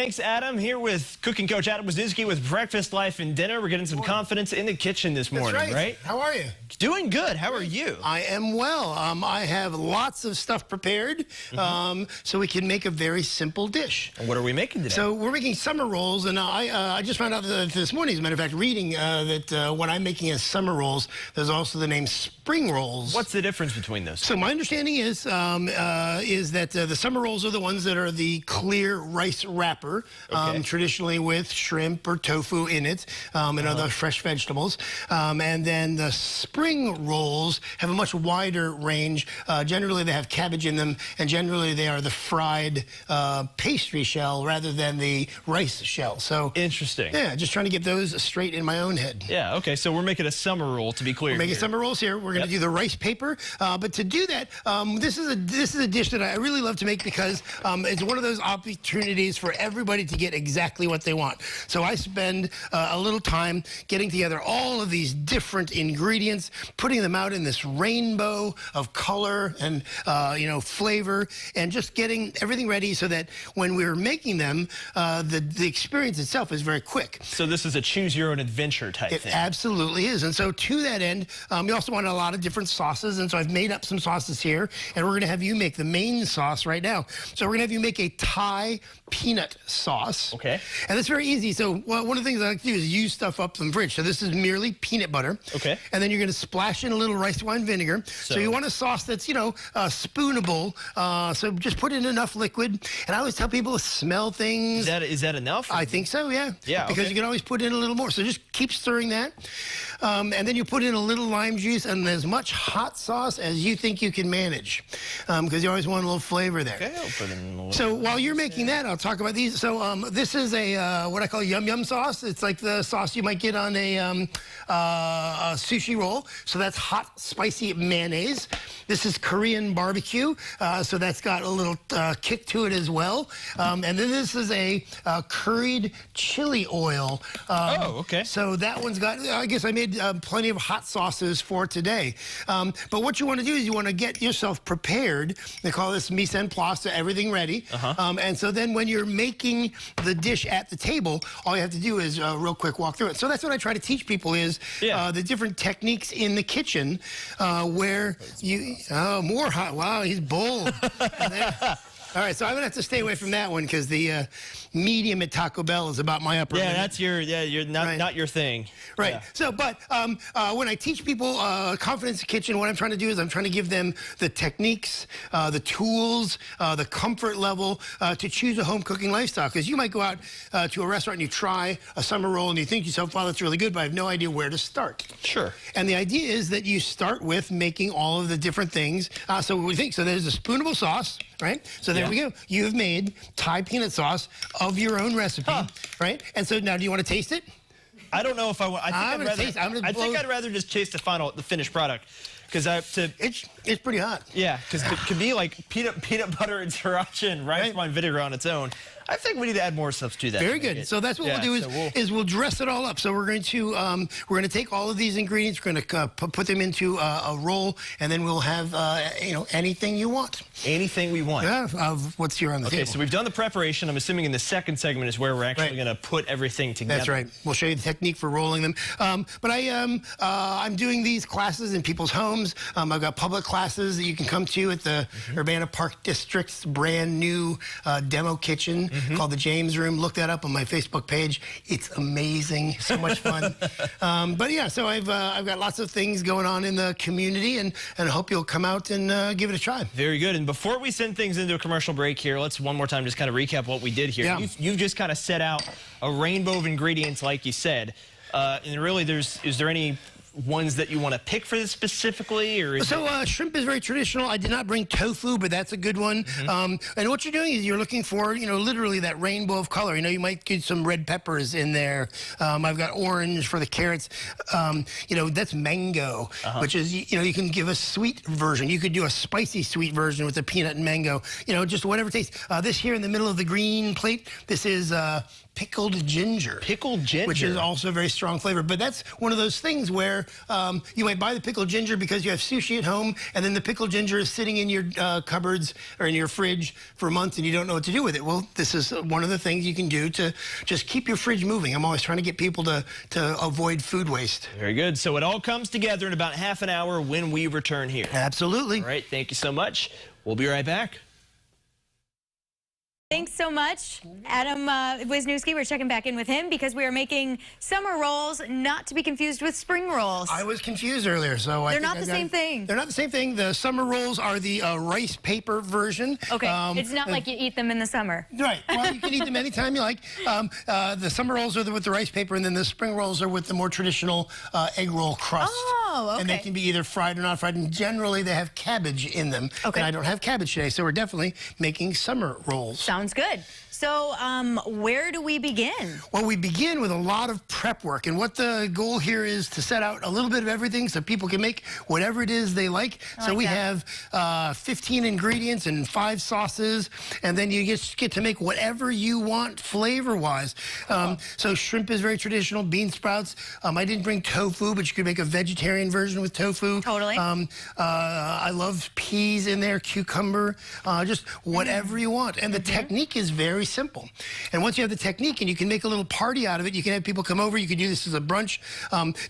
Thanks, Adam. Here with cooking coach Adam Wazinski with Breakfast, Life, and Dinner. We're getting some confidence in the kitchen this morning, That's right. How are you? Doing good. How are you? I am well. I have lots of stuff prepared, so we can make a very simple dish. And what are we making today? So we're making summer rolls, and I just found out this morning, as a matter of fact, reading that what I'm making as summer rolls, there's also the name spring rolls. What's the difference between those? So my understanding is that the summer rolls are the ones that are the clear rice wrapper, traditionally with shrimp or tofu in it, and other fresh vegetables. And then the spring rolls have a much wider range. Generally, they have cabbage in them, and generally they are the fried pastry shell rather than the rice shell. So interesting. Yeah, just trying to get those straight in my own head. Yeah. Okay. So we're making a summer roll, to be clear. We're making summer rolls here. We're going to do the rice paper, but to do that, this is a dish that I really love to make because it's one of those opportunities for everybody to get exactly what they want. So I spend a little time getting together all of these different ingredients, putting them out in this rainbow of color and flavor, and just getting everything ready so that when we're making them, the experience itself is very quick. So this is a choose your own adventure type thing. It absolutely is. And so to that end, we also want a lot of different sauces, and so I've made up some sauces here, and we're going to have you make the main sauce right now. So we're going to have you make a Thai peanut sauce. Okay. And it's very easy. So one of the things I like to do is use stuff up from the fridge. So this is merely peanut butter. Okay. And then you're going to splash in a little rice wine vinegar. So you want a sauce that's, spoonable. So just put in enough liquid. And I always tell people to smell things. Is that enough? I think so, yeah. Yeah, because you can always put in a little more. So just keep stirring that. And then you put in a little lime juice and as much hot sauce as you think you can manage. Because you always want a little flavor there. Okay, I'll put in a little. So while you're making that, I'll talk about these. So this is a what I call yum yum sauce. It's like the sauce you might get on a sushi roll. So that's hot, spicy mayonnaise. This is Korean barbecue. So that's got a little kick to it as well. And then this is a curried chili oil. Okay. So that one's got, I guess I made plenty of hot sauces for today. But what you want to do is you want to get yourself prepared. They call this mise en place, so everything ready. And so then when you're making the dish at the table, all you have to do is real quick walk through it. So that's what I try to teach people is the different techniques in the kitchen where you, more hot, wow, he's bold. All right, so I'm gonna have to stay away from that one because the medium at Taco Bell is about my upper limit. That's you're not your thing. Right. Yeah. So, but when I teach people confidence in the kitchen, what I'm trying to do is I'm trying to give them the techniques, the tools, the comfort level to choose a home cooking lifestyle. Because you might go out to a restaurant and you try a summer roll and you think to yourself, wow, that's really good, but I have no idea where to start. Sure. And the idea is that you start with making all of the different things. So we think, so there's a spoonable sauce, right? So there we go. You have made Thai peanut sauce of your own recipe, right? And so now do you want to taste it? I don't know if I want. I think I'd rather just taste the finished product, because it's pretty hot. Yeah, because it could be like peanut butter and sriracha and rice wine vinegar on its own. I think we need to add more stuff to that. Very good. So that's what we'll do is we'll dress it all up. So we're going to take all of these ingredients, we're going to put them into a roll, and then we'll have anything you want. Anything we want. Yeah, of what's here on the table. Okay, so we've done the preparation. I'm assuming in the second segment is where we're actually going to put everything together. That's right. We'll show you the technique for rolling them. But I'm doing these classes in people's homes. I've got public classes that you can come to at the Urbana Park District's brand new demo kitchen called the James Room. Look that up on my Facebook page. It's amazing. So much fun. But yeah, so I've got lots of things going on in the community, and I hope you'll come out and give it a try. Very good. And before we send things into a commercial break here, let's one more time just kind of recap what we did here. Yeah. You've just kind of set out a rainbow of ingredients, like you said. And really, is there any ones that you want to pick for this specifically? Or shrimp is very traditional. I did not bring tofu, but that's a good one. And what you're doing is you're looking for, literally that rainbow of color. You might get some red peppers in there. I've got orange for the carrots. That's mango, which is, you can give a sweet version. You could do a spicy sweet version with the peanut and mango, just whatever taste. This here in the middle of the green plate, this is pickled ginger. Pickled ginger. Which is also a very strong flavor. But that's one of those things where where you might buy the pickled ginger because you have sushi at home, and then the pickled ginger is sitting in your cupboards or in your fridge for months, and you don't know what to do with it. Well, this is one of the things you can do to just keep your fridge moving. I'm always trying to get people to avoid food waste. Very good. So it all comes together in about half an hour when we return here. Absolutely. All right. Thank you so much. We'll be right back. Thanks so much, Adam Wisniewski. We're checking back in with him because we are making summer rolls, not to be confused with spring rolls. I was confused earlier, so they're not the same thing. They're not the same thing. The summer rolls are the rice paper version. Okay, it's not like you eat them in the summer. Right. Well, you can eat them anytime you like. The summer rolls are with the rice paper, and then the spring rolls are with the more traditional egg roll crust. Oh, okay. And they can be either fried or not fried, and generally they have cabbage in them. Okay. And I don't have cabbage today, so we're definitely making summer rolls. Sounds good. So where do we begin? Well, we begin with a lot of prep work, and what the goal here is to set out a little bit of everything so people can make whatever it is they like. So we have 15 ingredients and 5 sauces, and then you just get to make whatever you want flavor-wise. So shrimp is very traditional, bean sprouts. I didn't bring tofu, but you could make a vegetarian version with tofu. Totally. I love peas in there, cucumber, just whatever you want. And the technique is very simple. And once you have the technique and you can make a little party out of it, you can have people come over, you can do this as a brunch,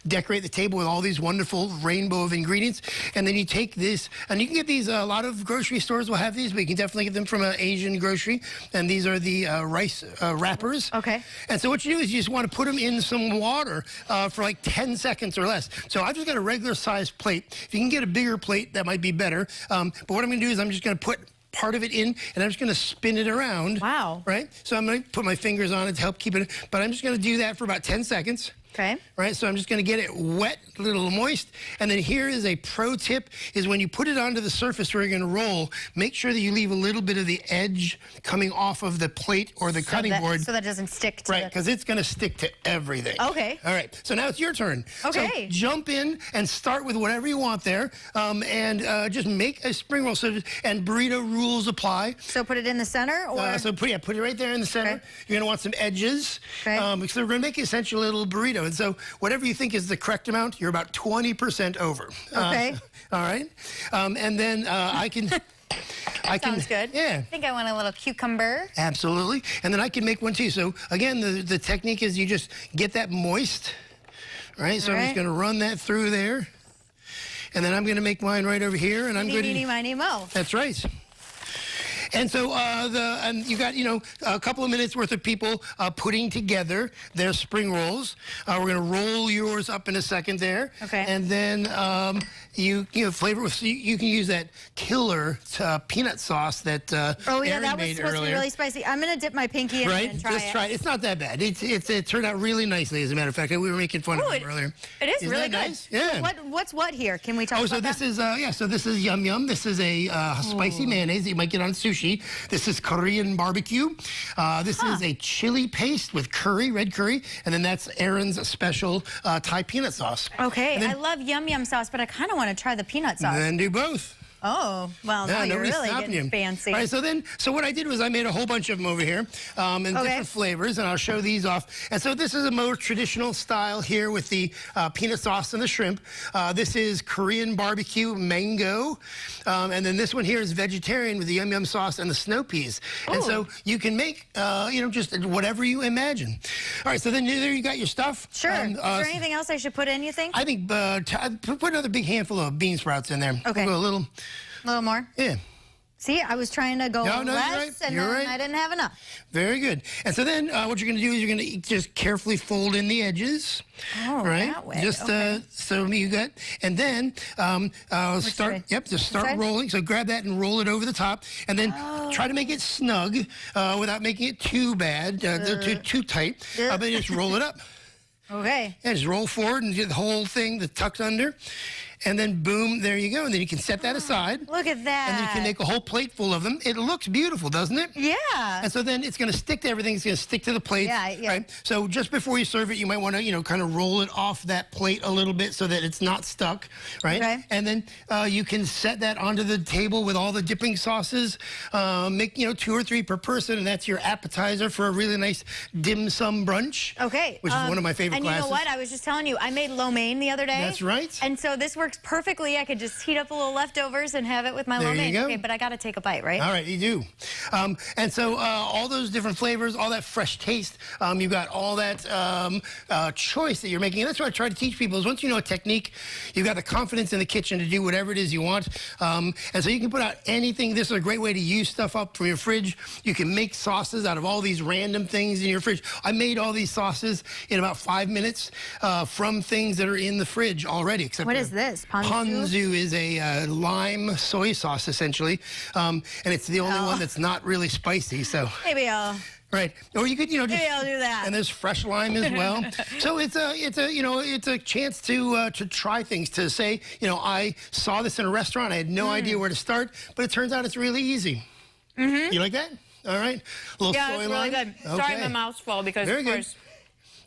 decorate the table with all these wonderful rainbow of ingredients, and then you take this, and you can get these, a lot of grocery stores will have these, but you can definitely get them from an Asian grocery, and these are the rice wrappers. Okay. And so what you do is you just want to put them in some water for like 10 seconds or less. So I've just got a regular sized plate. If you can get a bigger plate, that might be better. But what I'm going to do is I'm just going to put part of it in, and I'm just going to spin it around. Wow. Right? So I'm going to put my fingers on it to help keep it, but I'm just going to do that for about 10 seconds. Okay. Right, so I'm just going to get it wet, a little moist, and then here is a pro tip, is when you put it onto the surface where you're going to roll, make sure that you leave a little bit of the edge coming off of the plate or the cutting board. So that doesn't stick to Right, because it's going to stick to everything. Okay. All right, so now it's your turn. Okay. So jump in and start with whatever you want there, and just make a spring roll. So, and burrito rules apply. So put it in the center, or? So put it right there in the center. Okay. You're going to want some edges. Okay. Because we're going to make essentially a little burrito. And so whatever you think is the correct amount, you're about 20% over. Okay. All right. And then I can... Sounds good. Yeah. I think I want a little cucumber. Absolutely. And then I can make one too. So again, the technique is you just get that moist. All right. So I'm just going to run that through there. And then I'm going to make mine right over here. And I'm going to... Meeny, miny, mo. That's right. And so and you got, a couple of minutes worth of people putting together their spring rolls. We're going to roll yours up in a second there. Okay. And then you flavor with, you can use that killer peanut sauce that Oh yeah, Aaron that was made supposed to be earlier. really spicy. I'm going to dip my pinky in it and try Just it. try it. It's not that bad. It turned out really nicely, as a matter of fact. We were making fun of it earlier. It is Isn't really that good. nice? Yeah. What's what here? Can we talk Oh, about so this is so this is Yum Yum. This is a spicy mayonnaise that you might get on sushi. This is Korean barbecue. This is a chili paste with curry, red curry, and then that's Aaron's special Thai peanut sauce. Okay, Then, I love Yum Yum sauce, but I kind of want to try the peanut sauce. Then do both. Oh, well, now you're nobody's really stopping getting you. fancy. All right, so what I did was I made a whole bunch of them over here in different flavors, and I'll show these off. And so this is a more traditional style here with the peanut sauce and the shrimp. This is Korean barbecue mango, and then this one here is vegetarian with the Yum Yum sauce and the snow peas. And so you can make, just whatever you imagine. All right, so then there you got your stuff. Sure. Is there anything else I should put in, you think? I think put another big handful of bean sprouts in there. Okay. We'll go A little more? Yeah. See, I was trying to go less, and then I didn't have enough. Very good. And so then what you're going to do is you're going to just carefully fold in the edges. Oh, right? that way. Just so you got, and then start. Yep, just start rolling. So grab that and roll it over the top, and then try to make it snug without making it too bad, too tight. But just roll it up. Okay. And just roll forward and get the whole thing tucked under. and then boom, there you go. And then you can set that aside. Look at that. And then you can make a whole plate full of them. It looks beautiful, doesn't it? Yeah. And so then it's going to stick to everything. It's going to stick to the plate. Yeah. Right? So just before you serve it, you might want to, kind of roll it off that plate a little bit so that it's not stuck, right? Okay. And then you can set that onto the table with all the dipping sauces. Make, 2 or 3 per person, and that's your appetizer for a really nice dim sum brunch. Okay. Which is one of my favorite and classes. And you know what? I was just telling you, I made lo mein the other day. That's right. And so this works perfectly. I could just heat up a little leftovers and have it with my lo mein. There you go. Okay, but I got to take a bite, right? All right, you do. And so all those different flavors, all that fresh taste, you've got all that choice that you're making. And that's what I try to teach people is once you know a technique, you've got the confidence in the kitchen to do whatever it is you want. And so you can put out anything. This is a great way to use stuff up from your fridge. You can make sauces out of all these random things in your fridge. I made all these sauces in about 5 minutes from things that are in the fridge already. Except what is this? Ponzu? Ponzu is a lime soy sauce, essentially. And it's the only one that's not really spicy. So maybe I'll... Right, or you could, just, maybe I'll do that. And there's fresh lime as well. So it's a chance to try things. To say, I saw this in a restaurant. I had no idea where to start, but it turns out it's really easy. You like that? All right, a little soy it's lime. really good. Okay. Sorry, my mouth's full because Very of good. course.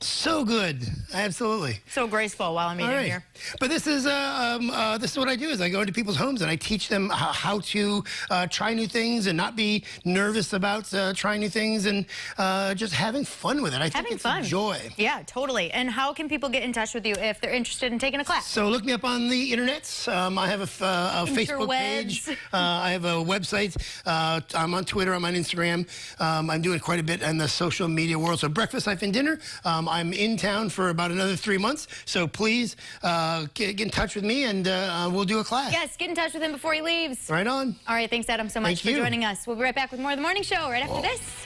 So good, absolutely. So graceful while I'm eating here. But this is what I do is I go into people's homes and I teach them how to try new things and not be nervous about trying new things and just having fun with it. I think it's a joy. Yeah, totally. And how can people get in touch with you if they're interested in taking a class? So look me up on the internets. I have a Facebook page. I have a website. I'm on Twitter. I'm on Instagram. I'm doing quite a bit in the social media world. So breakfast-dinner. I'm in town for about another 3 months, so please get in touch with me and we'll do a class. Yes, get in touch with him before he leaves. Right on. All right, thanks, Adam, so much for joining us. We'll be right back with more of The Morning Show right after this.